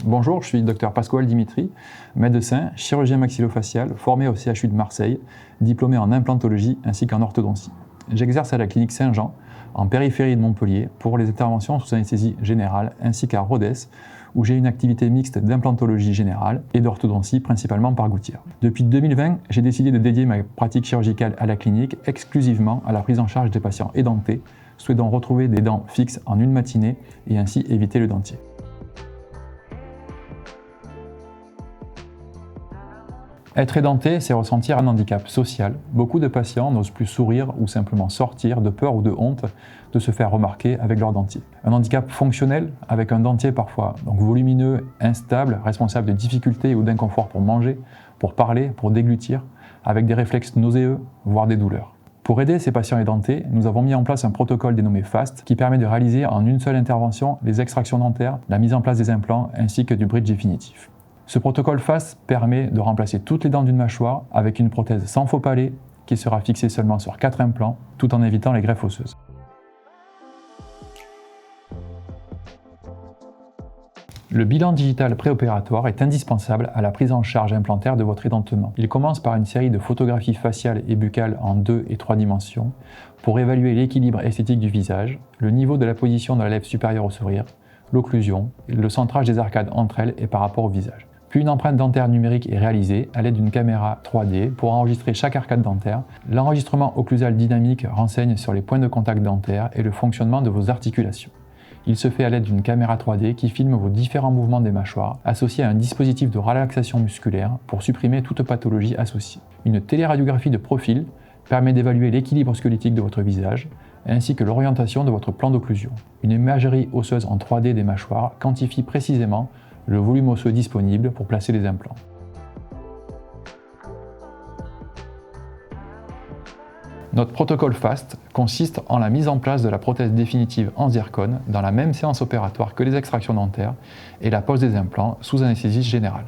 Bonjour, je suis Dr Pasquale Dimitri, médecin, chirurgien maxillofacial, formé au CHU de Marseille, diplômé en implantologie ainsi qu'en orthodontie. J'exerce à la clinique Saint-Jean, en périphérie de Montpellier, pour les interventions sous anesthésie générale, ainsi qu'à Rodez, où j'ai une activité mixte d'implantologie générale et d'orthodontie, principalement par gouttière. Depuis 2020, j'ai décidé de dédier ma pratique chirurgicale à la clinique exclusivement à la prise en charge des patients édentés, souhaitant retrouver des dents fixes en une matinée et ainsi éviter le dentier. Être édenté, c'est ressentir un handicap social. Beaucoup de patients n'osent plus sourire ou simplement sortir de peur ou de honte de se faire remarquer avec leur dentier. Un handicap fonctionnel, avec un dentier parfois volumineux, instable, responsable de difficultés ou d'inconfort pour manger, pour parler, pour déglutir, avec des réflexes nauséeux, voire des douleurs. Pour aider ces patients édentés, nous avons mis en place un protocole dénommé FAST qui permet de réaliser en une seule intervention les extractions dentaires, la mise en place des implants ainsi que du bridge définitif. Ce protocole FAST permet de remplacer toutes les dents d'une mâchoire avec une prothèse sans faux palais qui sera fixée seulement sur 4 implants tout en évitant les greffes osseuses. Le bilan digital préopératoire est indispensable à la prise en charge implantaire de votre édentement. Il commence par une série de photographies faciales et buccales en 2 et 3 dimensions pour évaluer l'équilibre esthétique du visage, le niveau de la position de la lèvre supérieure au sourire, l'occlusion, le centrage des arcades entre elles et par rapport au visage. Puis une empreinte dentaire numérique est réalisée à l'aide d'une caméra 3D pour enregistrer chaque arcade dentaire. L'enregistrement occlusal dynamique renseigne sur les points de contact dentaires et le fonctionnement de vos articulations. Il se fait à l'aide d'une caméra 3D qui filme vos différents mouvements des mâchoires, associé à un dispositif de relaxation musculaire pour supprimer toute pathologie associée. Une téléradiographie de profil permet d'évaluer l'équilibre squelettique de votre visage, ainsi que l'orientation de votre plan d'occlusion. Une imagerie osseuse en 3D des mâchoires quantifie précisément le volume osseux disponible pour placer les implants. Notre protocole FAST consiste en la mise en place de la prothèse définitive en zircone dans la même séance opératoire que les extractions dentaires et la pose des implants sous anesthésie générale.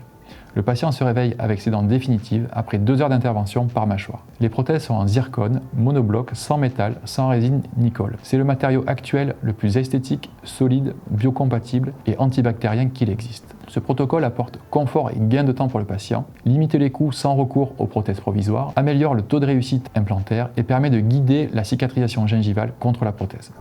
Le patient se réveille avec ses dents définitives après 2 heures d'intervention par mâchoire. Les prothèses sont en zircone, monobloc, sans métal, sans résine ni colle. C'est le matériau actuel le plus esthétique, solide, biocompatible et antibactérien qu'il existe. Ce protocole apporte confort et gain de temps pour le patient, limite les coûts sans recours aux prothèses provisoires, améliore le taux de réussite implantaire et permet de guider la cicatrisation gingivale contre la prothèse.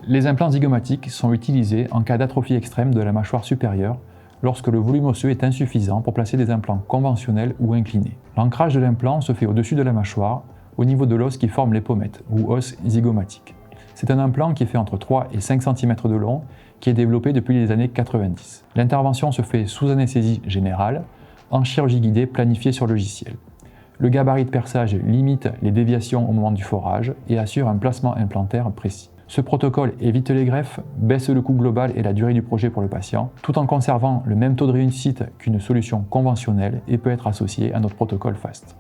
Les implants zygomatiques sont utilisés en cas d'atrophie extrême de la mâchoire supérieure lorsque le volume osseux est insuffisant pour placer des implants conventionnels ou inclinés. L'ancrage de l'implant se fait au-dessus de la mâchoire, au niveau de l'os qui forme les pommettes ou os zygomatique. C'est un implant qui fait entre 3 et 5 cm de long qui est développé depuis les années 90. L'intervention se fait sous anesthésie générale, en chirurgie guidée planifiée sur logiciel. Le gabarit de perçage limite les déviations au moment du forage et assure un placement implantaire précis. Ce protocole évite les greffes, baisse le coût global et la durée du projet pour le patient, tout en conservant le même taux de réussite qu'une solution conventionnelle et peut être associé à notre protocole FAST.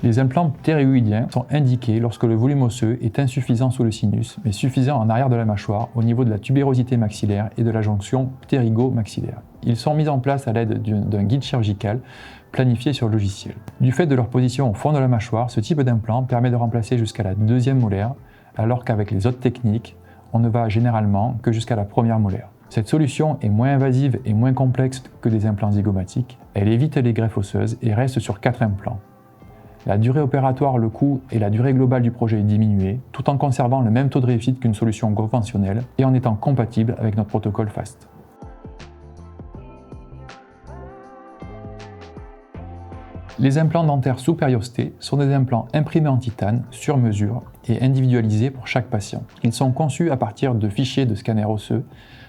Les implants ptérygoïdiens sont indiqués lorsque le volume osseux est insuffisant sous le sinus, mais suffisant en arrière de la mâchoire au niveau de la tubérosité maxillaire et de la jonction ptérygo-maxillaire. Ils sont mis en place à l'aide d'un guide chirurgical planifié sur logiciel. Du fait de leur position au fond de la mâchoire, ce type d'implant permet de remplacer jusqu'à la 2e molaire, alors qu'avec les autres techniques, on ne va généralement que jusqu'à la 1re molaire. Cette solution est moins invasive et moins complexe que des implants zygomatiques. Elle évite les greffes osseuses et reste sur 4 implants. La durée opératoire, le coût et la durée globale du projet est diminuée, tout en conservant le même taux de réussite qu'une solution conventionnelle et en étant compatible avec notre protocole FAST. Les implants dentaires sous périosté sont des implants imprimés en titane sur mesure et individualisés pour chaque patient. Ils sont conçus à partir de fichiers de scanner osseux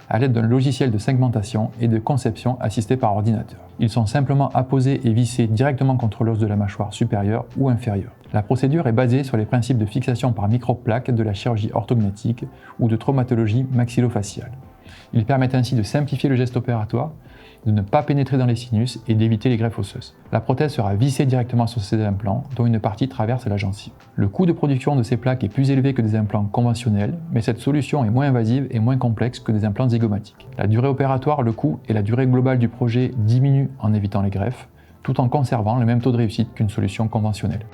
à l'aide d'un logiciel de segmentation et de conception assisté par ordinateur. Ils sont simplement apposés et vissés directement contre l'os de la mâchoire supérieure ou inférieure. La procédure est basée sur les principes de fixation par microplaque de la chirurgie orthognétique ou de traumatologie maxillofaciale. Ils permettent ainsi de simplifier le geste opératoire, de ne pas pénétrer dans les sinus et d'éviter les greffes osseuses. La prothèse sera vissée directement sur ces implants, dont une partie traverse la gencive. Le coût de production de ces plaques est plus élevé que des implants conventionnels, mais cette solution est moins invasive et moins complexe que des implants zygomatiques. La durée opératoire, le coût et la durée globale du projet diminuent en évitant les greffes, tout en conservant le même taux de réussite qu'une solution conventionnelle.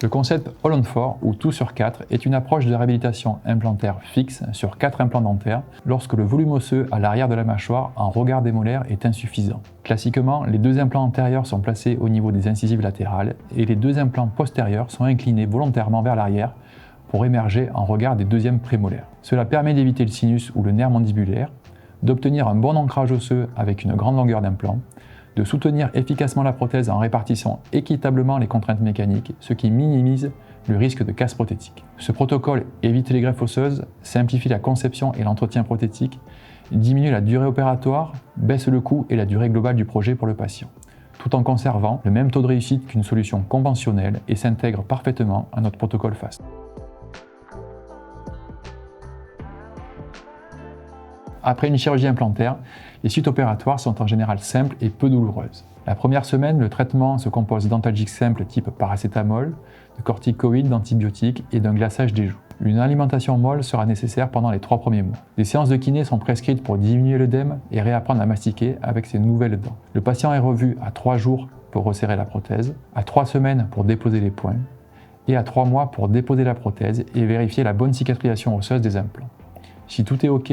Le concept All on 4 ou tout sur 4 est une approche de réhabilitation implantaire fixe sur 4 implants dentaires lorsque le volume osseux à l'arrière de la mâchoire en regard des molaires est insuffisant. Classiquement, les 2 implants antérieurs sont placés au niveau des incisives latérales et les 2 implants postérieurs sont inclinés volontairement vers l'arrière pour émerger en regard des deuxièmes prémolaires. Cela permet d'éviter le sinus ou le nerf mandibulaire, d'obtenir un bon ancrage osseux avec une grande longueur d'implant, de soutenir efficacement la prothèse en répartissant équitablement les contraintes mécaniques, ce qui minimise le risque de casse prothétique. Ce protocole évite les greffes osseuses, simplifie la conception et l'entretien prothétique, diminue la durée opératoire, baisse le coût et la durée globale du projet pour le patient, tout en conservant le même taux de réussite qu'une solution conventionnelle et s'intègre parfaitement à notre protocole FAST. Après une chirurgie implantaire, les suites opératoires sont en général simples et peu douloureuses. La première semaine, le traitement se compose d'antalgiques simples type paracétamol, de corticoïdes, d'antibiotiques et d'un glaçage des joues. Une alimentation molle sera nécessaire pendant les 3 premiers mois. Des séances de kiné sont prescrites pour diminuer l'œdème et réapprendre à mastiquer avec ses nouvelles dents. Le patient est revu à 3 jours pour resserrer la prothèse, à 3 semaines pour déposer les points et à 3 mois pour déposer la prothèse et vérifier la bonne cicatrisation osseuse des implants. Si tout est OK,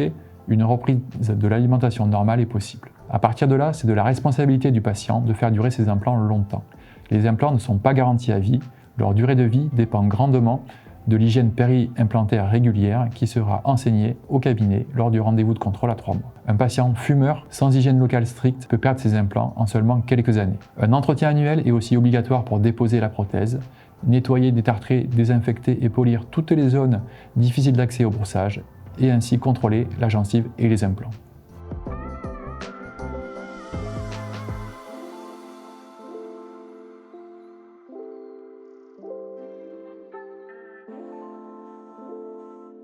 une reprise de l'alimentation normale est possible. À partir de là, c'est de la responsabilité du patient de faire durer ses implants longtemps. Les implants ne sont pas garantis à vie, leur durée de vie dépend grandement de l'hygiène péri-implantaire régulière qui sera enseignée au cabinet lors du rendez-vous de contrôle à 3 mois. Un patient fumeur sans hygiène locale stricte peut perdre ses implants en seulement quelques années. Un entretien annuel est aussi obligatoire pour déposer la prothèse, nettoyer, détartrer, désinfecter et polir toutes les zones difficiles d'accès au brossage, et ainsi contrôler la gencive et les implants.